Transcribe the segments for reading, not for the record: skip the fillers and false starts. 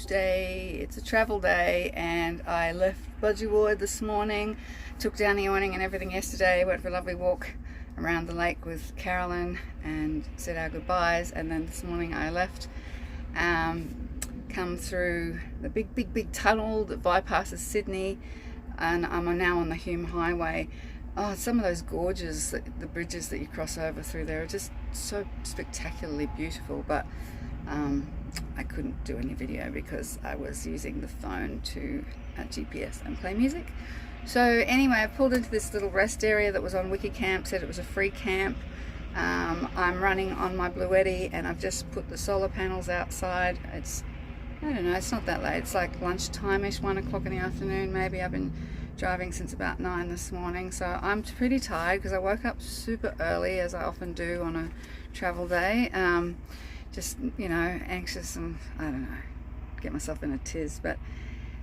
Tuesday. It's a travel day, and I left Budgeward this morning, took down the awning and everything yesterday, went for a lovely walk around the lake with Carolyn and said our goodbyes, and then this morning I left, come through the big tunnel that bypasses Sydney, and I'm now on the Hume Highway. Oh, some of those gorges, the bridges that you cross over through there are just so spectacularly beautiful, but I couldn't do any video because I was using the phone to GPS and play music. So anyway, I pulled into this little rest area that was on Wikicamp, said it was a free camp. I'm running on my Bluetti, and I've just put the solar panels outside. It's, I don't know, it's not that late. It's like lunchtime-ish, 1 o'clock in the afternoon maybe. I've been driving since about 9 this morning, so I'm pretty tired because I woke up super early, as I often do on a travel day. Just, you know, anxious and, I don't know, get myself in a tiz. But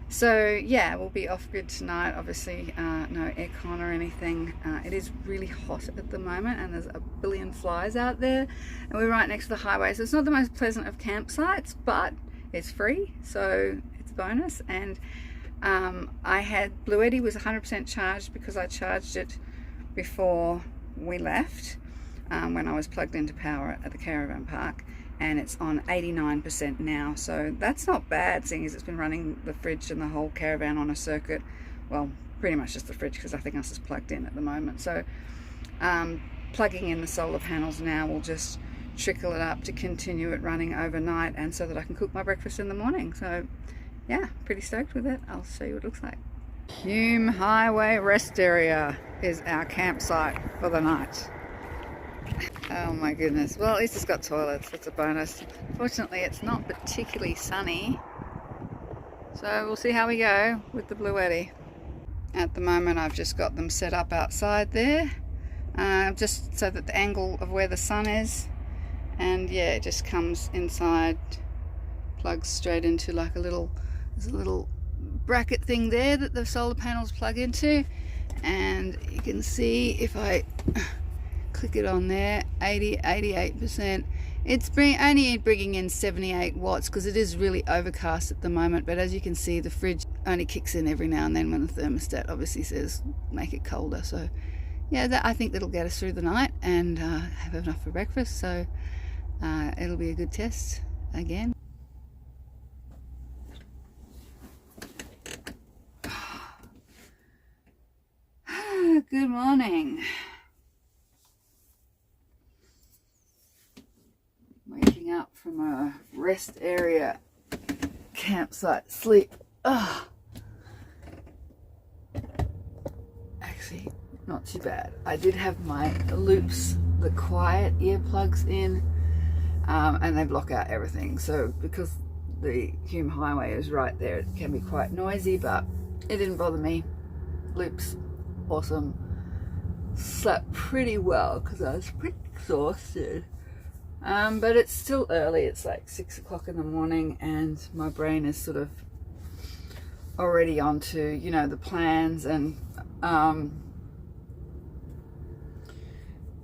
so yeah, we'll be off grid tonight. Obviously no aircon or anything. It is really hot at the moment, and there's a billion flies out there, and we're right next to the highway, so it's not the most pleasant of campsites, but it's free, so it's a bonus. And I had Bluetti was 100% charged because I charged it before we left, when I was plugged into power at the caravan park, and it's on 89% now, so that's not bad, seeing as it's been running the fridge and the whole caravan on a circuit. Well, pretty much just the fridge, because I think else is plugged in at the moment. So plugging in the solar panels now will just trickle it up to continue it running overnight, and so that I can cook my breakfast in the morning. So yeah, pretty stoked with it. I'll show you what it looks like. Hume Highway Rest Area is our campsite for the night. Oh my goodness. Well, at least it's got toilets. That's a bonus. Fortunately, it's not particularly sunny, so we'll see how we go with the Bluetti. At the moment, I've just got them set up outside there, just so that the angle of where the sun is, and yeah, it just comes inside, plugs straight into like a little, there's a little bracket thing there that the solar panels plug into, and you can see if I click it on there, 88%. It's only bringing in 78 watts because it is really overcast at the moment, but as you can see, the fridge only kicks in every now and then when the thermostat obviously says make it colder. So yeah, I think that'll get us through the night and have enough for breakfast, so it'll be a good test again. Good morning. Waking up from a rest area campsite sleep. Actually, not too bad. I did have my loops, the quiet earplugs in, and they block out everything. So because the Hume Highway is right there, it can be quite noisy, but it didn't bother me. Loops, awesome. Slept pretty well because I was pretty exhausted. But it's still early. It's like 6 o'clock in the morning, and my brain is sort of already onto, you know, the plans, and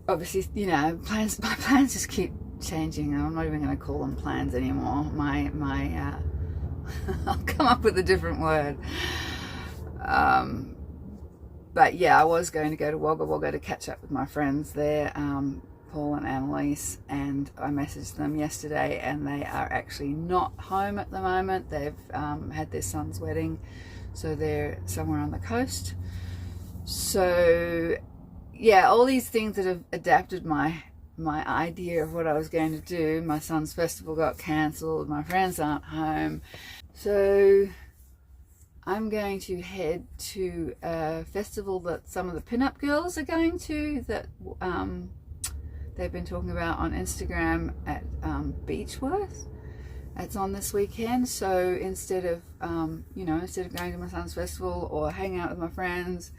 obviously, you know, my plans just keep changing. I'm not even going to call them plans anymore. I'll come up with a different word. But yeah, I was going to go to Wagga Wagga to catch up with my friends there, Paul and Annalise, and I messaged them yesterday, and they are actually not home at the moment. They've had their son's wedding, so they're somewhere on the coast. So yeah, all these things that have adapted my idea of what I was going to do. My son's festival got cancelled, my friends aren't home, so I'm going to head to a festival that some of the pinup girls are going to, that they've been talking about on Instagram, at Beechworth. It's on this weekend, so instead of instead of going to my son's festival or hanging out with my friends,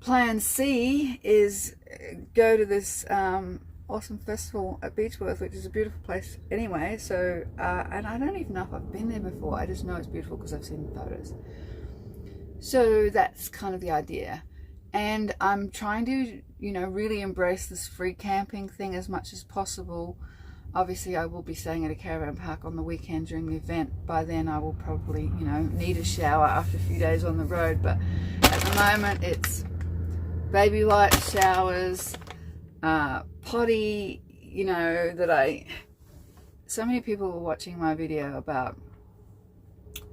plan C is go to this awesome festival at Beechworth, which is a beautiful place anyway. So and I don't even know if I've been there before. I just know it's beautiful because I've seen the photos. So that's kind of the idea, and I'm trying to, you know, really embrace this free camping thing as much as possible. Obviously, I will be staying at a caravan park on the weekend during the event. By then, I will probably, you know, need a shower after a few days on the road. But at the moment, it's baby wipes, showers, potty, you know, so many people were watching my video about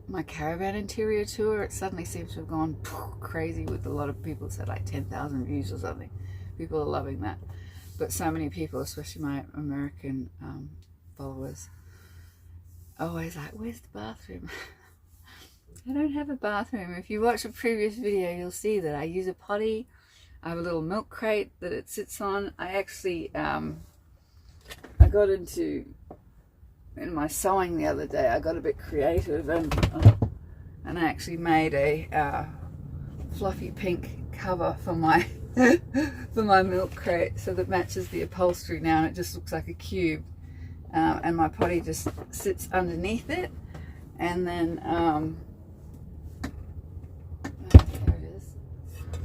my caravan interior tour. It suddenly seems to have gone crazy with a lot of people. It's had like 10,000 views or something. People are loving that. But so many people, especially my American followers, always like, where's the bathroom? I don't have a bathroom. If you watch a previous video, you'll see that I use a potty. I have a little milk crate that it sits on. I actually, I got in my sewing the other day, I got a bit creative and I actually made a fluffy pink cover for my for my milk crate, so that matches the upholstery now, and it just looks like a cube, and my potty just sits underneath it, and then there it is.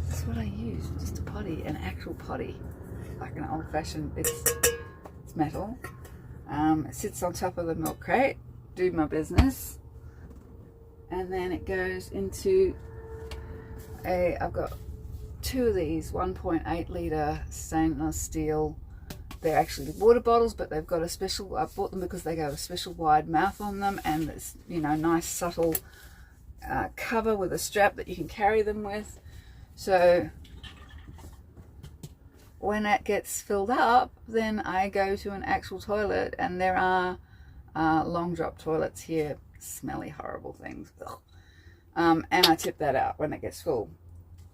This is what I use, just a potty, an actual potty, like an old-fashioned. It's metal. It sits on top of the milk crate, do my business, and then it goes into I've got 2 of these 1.8 litre stainless steel. They're actually water bottles, but they've got a special, I bought them because they got a special wide mouth on them, and it's, you know, nice subtle cover with a strap that you can carry them with. So when that gets filled up, then I go to an actual toilet, and there are long drop toilets here, smelly, horrible things. And I tip that out when it gets full.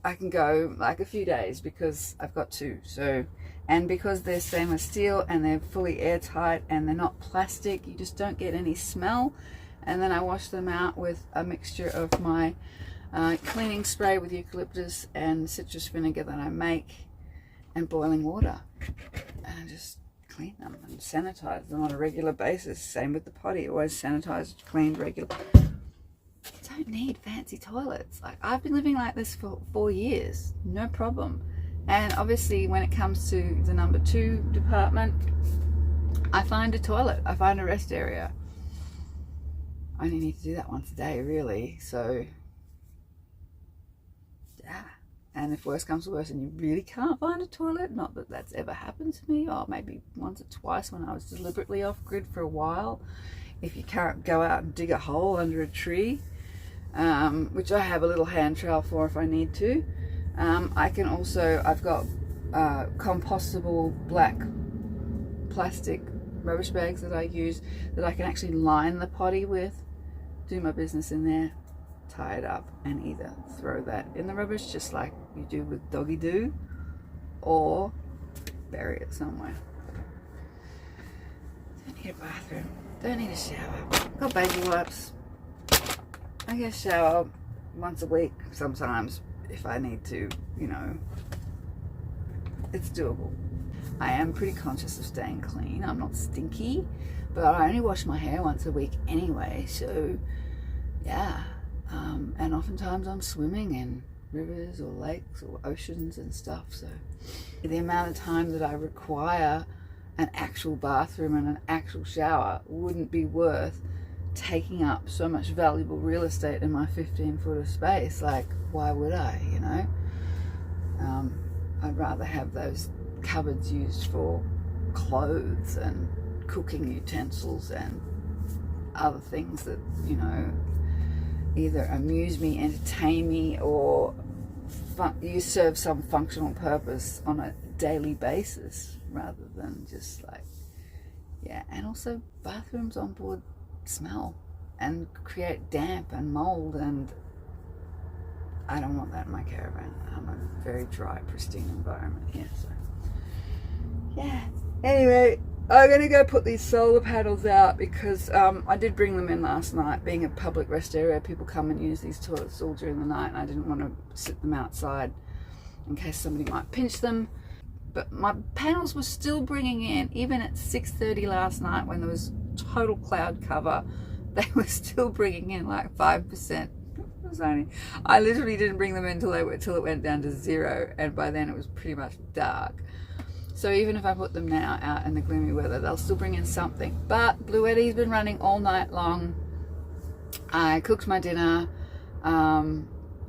I can go like a few days because I've got 2. So, and because they're stainless steel and they're fully airtight and they're not plastic, you just don't get any smell. And then I wash them out with a mixture of my cleaning spray with eucalyptus and citrus vinegar that I make, and boiling water, and I just clean them and sanitize them on a regular basis. Same with the potty, always sanitized, cleaned regular. You don't need fancy toilets. Like, I've been living like this for 4 years, no problem. And obviously when it comes to the number 2 department, I find a toilet, I find a rest area. I only need to do that once a day, really. So yeah. And if worse comes to worse and you really can't find a toilet, not that that's ever happened to me, or maybe once or twice when I was deliberately off grid for a while, if you can't go out and dig a hole under a tree, which I have a little hand trowel for if I need to. I can also, I've got compostable black plastic rubbish bags that I use, that I can actually line the potty with, do my business in there, tie it up, and either throw that in the rubbish just like you do with doggy doo, or bury it somewhere. Don't need a bathroom, don't need a shower, got baby wipes. I get a shower once a week sometimes if I need to, you know, it's doable. I am pretty conscious of staying clean. I'm not stinky, but I only wash my hair once a week anyway, so yeah. And oftentimes I'm swimming in rivers or lakes or oceans and stuff, so the amount of time that I require an actual bathroom and an actual shower wouldn't be worth taking up so much valuable real estate in my 15-foot of space. Like, why would I, you know? I'd rather have those cupboards used for clothes and cooking utensils and other things that, you know, either amuse me, entertain me, or you serve some functional purpose on a daily basis, rather than just like, yeah. And also bathrooms on board smell and create damp and mold, and I don't want that in my caravan. I'm a very dry, pristine environment here, so yeah. Anyway, I'm gonna go put these solar panels out because I did bring them in last night. Being a public rest area, people come and use these toilets all during the night, and I didn't want to sit them outside in case somebody might pinch them. But my panels were still bringing in, even at 6:30 last night when there was total cloud cover, they were still bringing in like 5%. I literally didn't bring them in until it went down to 0, and by then it was pretty much dark. So even if I put them now out in the gloomy weather, they'll still bring in something. But Bluetti's been running all night long. I cooked my dinner.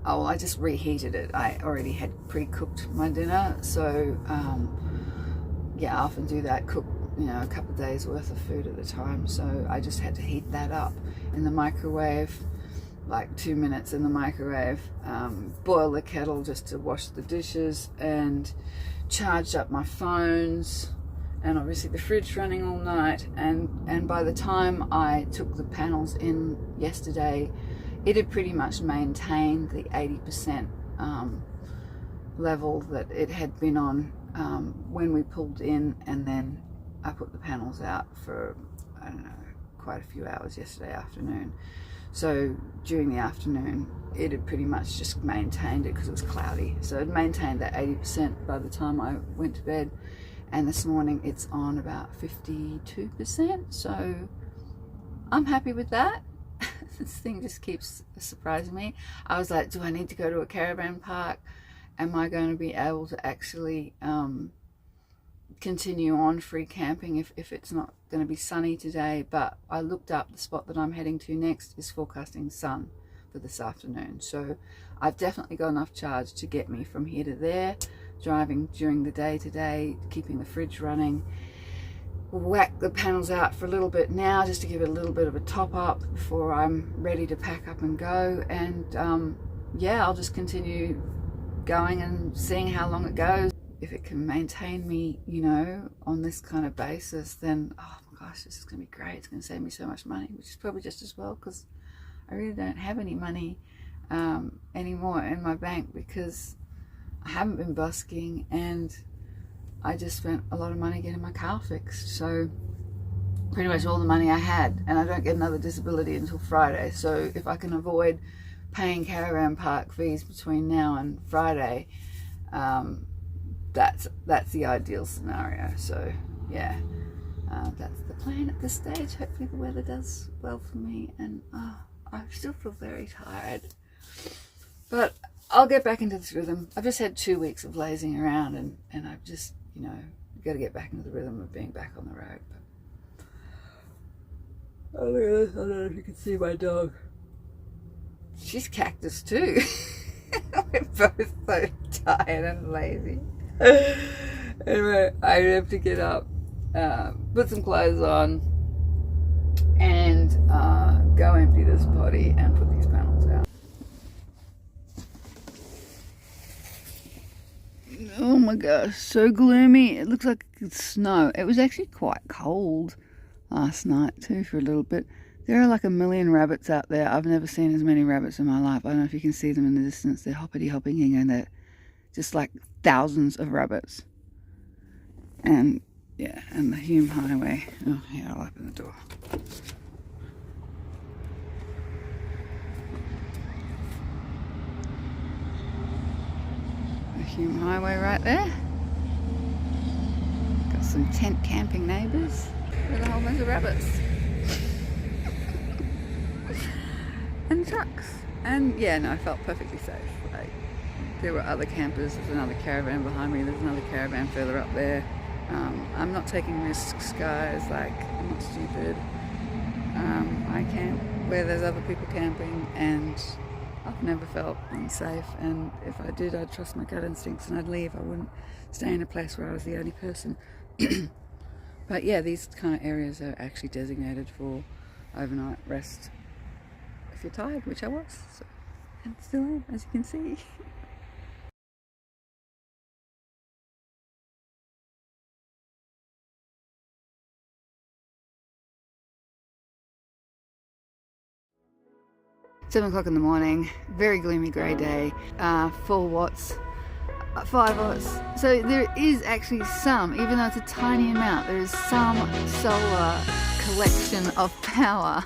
I just reheated it. I already had pre-cooked my dinner, so yeah, I often do that, cook, you know, a couple of days worth of food at a time. So I just had to heat that up in the microwave, like 2 minutes in the microwave, boil the kettle just to wash the dishes, and charged up my phones, and obviously the fridge running all night. And by the time I took the panels in yesterday, it had pretty much maintained the 80% level that it had been on when we pulled in, and then I put the panels out for, I don't know, quite a few hours yesterday afternoon. So during the afternoon it had pretty much just maintained it because it was cloudy, so it maintained that 80% by the time I went to bed. And this morning it's on about 52%, so I'm happy with that. This thing just keeps surprising me. I was like, do I need to go to a caravan park? Am I going to be able to actually continue on free camping if it's not going to be sunny today? But I looked up, the spot that I'm heading to next is forecasting sun for this afternoon, so I've definitely got enough charge to get me from here to there. Driving during the day today, keeping the fridge running. Whack the panels out for a little bit now just to give it a little bit of a top up before I'm ready to pack up and go. And yeah, I'll just continue going and seeing how long it goes. If it can maintain me, you know, on this kind of basis, then oh my gosh, this is going to be great. It's going to save me so much money, which is probably just as well, because I really don't have any money anymore in my bank, because I haven't been busking and I just spent a lot of money getting my car fixed. So pretty much all the money I had, and I don't get another disability until Friday. So if I can avoid paying caravan park fees between now and Friday, that's the ideal scenario. So yeah, that's the plan at this stage. Hopefully the weather does well for me, and I still feel very tired, but I'll get back into this rhythm. I've just had 2 weeks of lazing around, and I've just, you know, got to get back into the rhythm of being back on the road. But oh, look at this. I don't know if you can see my dog. She's cactus too. We're both so tired and lazy. Anyway, I have to get up, put some clothes on, and go empty this potty and put these panels out. Oh my gosh, so gloomy. It looks like it's snow. It was actually quite cold last night too for a little bit. There are like a million rabbits out there. I've never seen as many rabbits in my life. I don't know if you can see them in the distance. They're hoppity hopping, and they're just like thousands of rabbits. And yeah, and the Hume Highway. Oh yeah, I'll open the door. The Hume Highway right there. Got some tent camping neighbours with a whole bunch of rabbits. And trucks. And yeah, no, I felt perfectly safe. Like, there were other campers. There's another caravan behind me. There's another caravan further up there. I'm not taking risks, guys. Like, I'm not stupid. I camp where there's other people camping, and I've never felt unsafe. And if I did, I'd trust my gut instincts and I'd leave. I wouldn't stay in a place where I was the only person. But yeah, these kind of areas are actually designated for overnight rest if you're tired, which I was, so, and still am, as you can see. Seven o'clock in the morning, very gloomy grey day, 4 watts, 5 watts. So there is actually some, even though it's a tiny amount, there is some solar collection of power,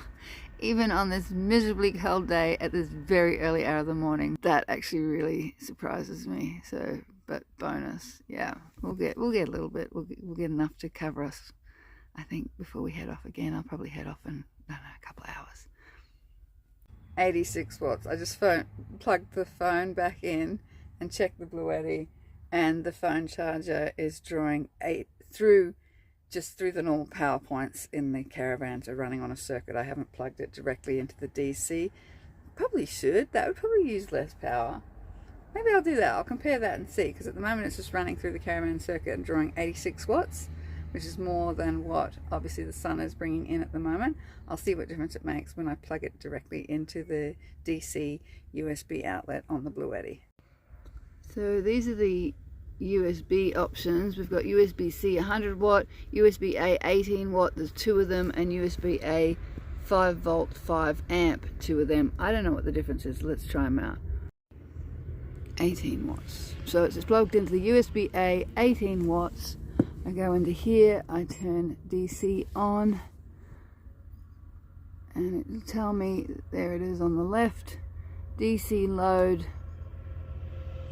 even on this miserably cold day at this very early hour of the morning. That actually really surprises me. So, but bonus, yeah, we'll get a little bit. We'll get enough to cover us, I think, before we head off again. I'll probably head off in, I don't know, a couple of hours. 86 watts. I just plugged the phone back in and checked the Bluetti, and the phone charger is drawing 8 through the normal power points in the caravan, so running on a circuit. I haven't plugged it directly into the DC. Probably should. That would probably use less power. Maybe I'll do that. I'll compare that and see, because at the moment it's just running through the caravan circuit and drawing 86 watts, which is more than what obviously the sun is bringing in at the moment. I'll see what difference it makes when I plug it directly into the DC USB outlet on the Bluetti. So these are the USB options. We've got USB-C 100 watt, USB-A 18 watt, there's 2 of them, and USB-A 5 volt 5 amp, 2 of them. I don't know what the difference is. Let's try them out. 18 watts. So it's plugged into the USB-A 18 watts. I go into here, I turn DC on, and it'll tell me, there it is on the left, DC load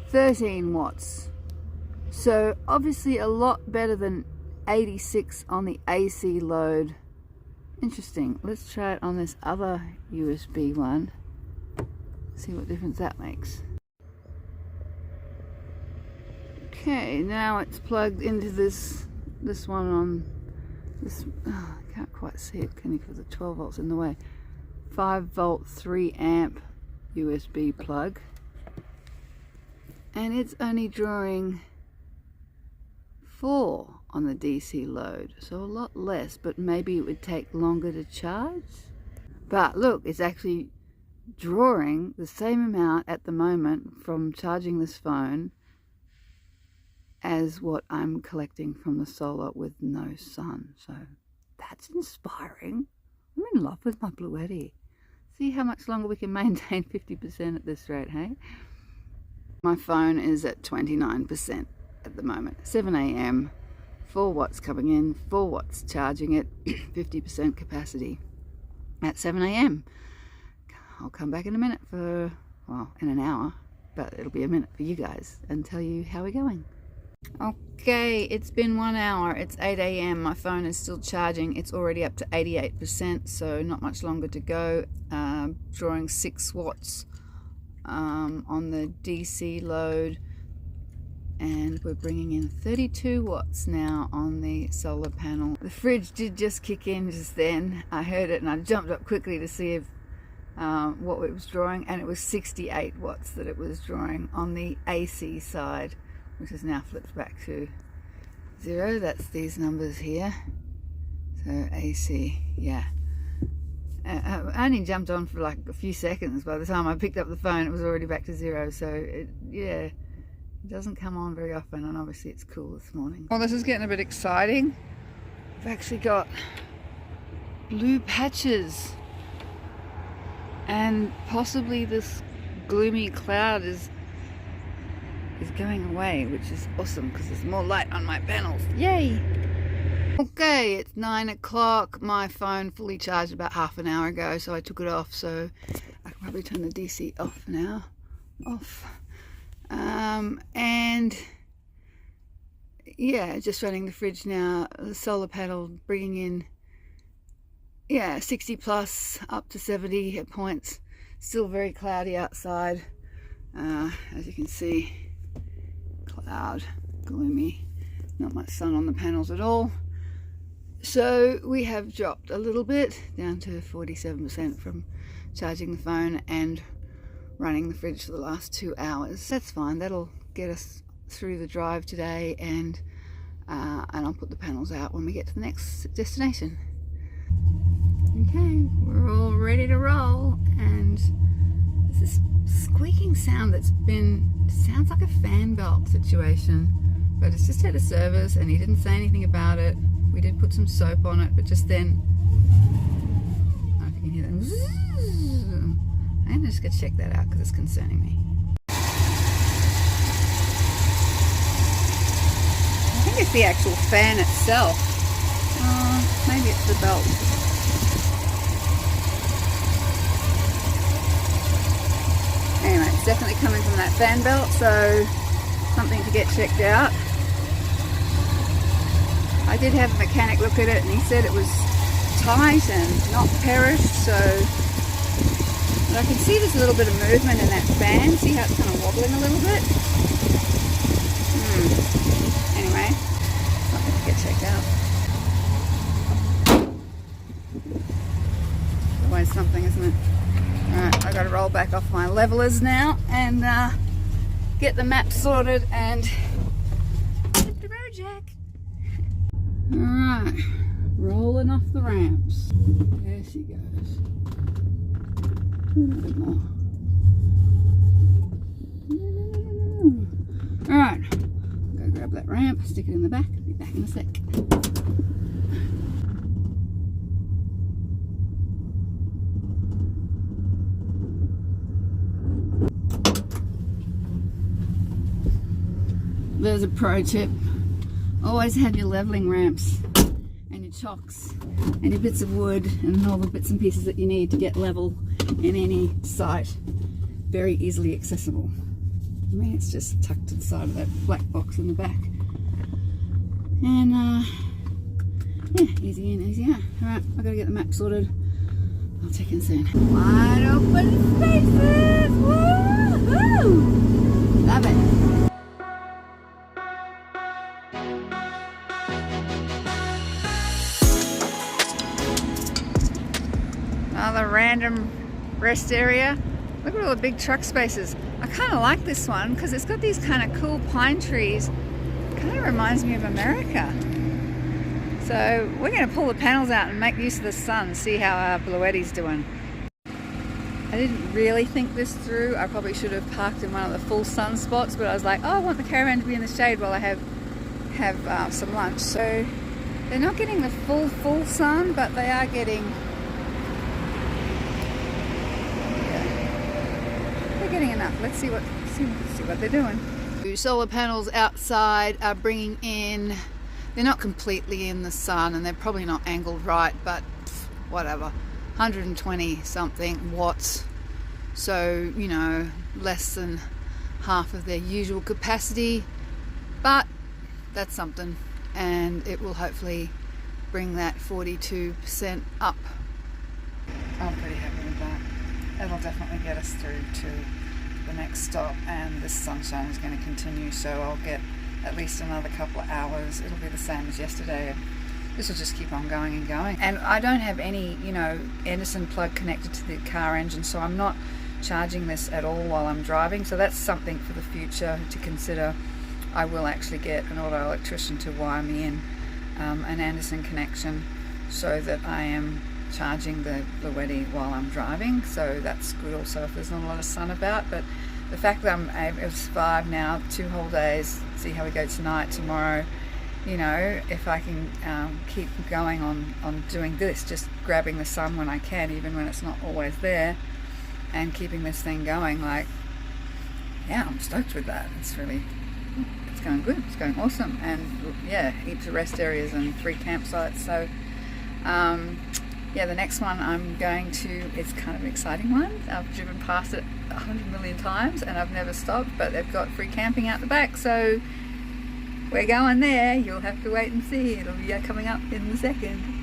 13 watts. So obviously a lot better than 86 on the AC load. Interesting. Let's try it on this other USB one, see what difference that makes. Okay, now it's plugged into this one on this, oh, I can't quite see it, can you, because the 12 volts in the way. 5 volt 3 amp USB plug, and it's only drawing 4 on the DC load, so a lot less, but maybe it would take longer to charge. But look, it's actually drawing the same amount at the moment from charging this phone as what I'm collecting from the solar with no sun. So that's inspiring. I'm in love with my Bluetti. See how much longer we can maintain 50% at this rate, hey? My phone is at 29% at the moment. 7 AM, 4 watts coming in, 4 watts charging it, 50% capacity at 7 AM. I'll come back in a minute for, well, in an hour, but it'll be a minute for you guys and tell you how we're going. Okay, it's been 1 hour. It's 8 AM. My phone is still charging. It's already up to 88%, so not much longer to go. Drawing 6 watts on the DC load, and we're bringing in 32 watts now on the solar panel. The fridge did just kick in just then. I heard it and I jumped up quickly to see if what it was drawing, and it was 68 watts that it was drawing on the AC side, which is now flipped back to 0. That's these numbers here. So AC, yeah. I only jumped on for like a few seconds. By the time I picked up the phone, it was already back to 0. So yeah, it doesn't come on very often, and obviously it's cool this morning. Well, this is getting a bit exciting. We've actually got blue patches, and possibly this gloomy cloud is going away, which is awesome because there's more light on my panels. Yay! Okay, it's 9 o'clock. My phone fully charged about half an hour ago, so I took it off, so I can probably turn the DC off now. And yeah, just running the fridge now. The solar panel bringing in, yeah, 60 plus up to 70 at points. Still very cloudy outside, as you can see. Cloud, gloomy, not much sun on the panels at all. So we have dropped a little bit down to 47% from charging the phone and running the fridge for the last 2 hours. That's fine, that'll get us through the drive today, and I'll put the panels out when we get to the next destination. Okay, we're all ready to roll, and there's this squeaking sound sounds like a fan belt situation, but it's just had a service and he didn't say anything about it. We did put some soap on it, but just then, I don't know if you can hear that. I'm just going to check that out because it's concerning me. I think it's the actual fan itself. Maybe it's the belt. Anyway, it's definitely coming from that fan belt, so something to get checked out. I did have a mechanic look at it and he said it was tight and not perished, so but I can see there's a little bit of movement in that fan. See how it's kind of wobbling a little bit? levelers now and get the map sorted and hit the road, Jack. Alright, rolling off the ramps. There she goes. A little bit more. Alright, go grab that ramp, stick it in the back, be back in a sec. There's a pro tip. Always have your leveling ramps and your chocks and your bits of wood and all the bits and pieces that you need to get level in any site. Very easily accessible. I mean, it's just tucked to the side of that black box in the back. And yeah, easy in, easy out. Alright, I've got to get the map sorted. I'll check in soon. Wide open spaces! Woo-hoo! Love it. Another random rest area. Look at all the big truck spaces. I kind of like this one because it's got these kind of cool pine trees. Kind of reminds me of America. So we're going to pull the panels out and make use of the sun, see how our Bluetti's doing. I didn't really think this through. I probably should have parked in one of the full sun spots, but I was like, oh, I want the caravan to be in the shade while I have some lunch. So they're not getting the full sun, but they are getting enough. Let's see what they're doing. Solar panels outside are bringing in, they're not completely in the sun and they're probably not angled right, but whatever, 120 something watts, so you know, less than half of their usual capacity, but that's something, and it will hopefully bring that 42% up. I'm pretty happy with that. It'll definitely get us through to the next stop, and this sunshine is going to continue, so I'll get at least another couple of hours. It'll be the same as yesterday. This will just keep on going and going. And I don't have any, you know, Anderson plug connected to the car engine, so I'm not charging this at all while I'm driving, so that's something for the future to consider. I will actually get an auto electrician to wire me in an Anderson connection so that I am charging the Bluetti while I'm driving, so that's good also if there's not a lot of sun about. But the fact that I'm able to survive now 2 whole days, see how we go tonight, tomorrow, you know, if I can keep going on doing this, just grabbing the sun when I can, even when it's not always there, and keeping this thing going, like, yeah, I'm stoked with that. It's going good, it's going awesome, and yeah, heaps of rest areas and 3 campsites, so yeah, the next one I'm going to, it's kind of an exciting one. I've driven past it 100 million times and I've never stopped, but they've got free camping out the back, so we're going there. You'll have to wait and see. It'll be coming up in a second.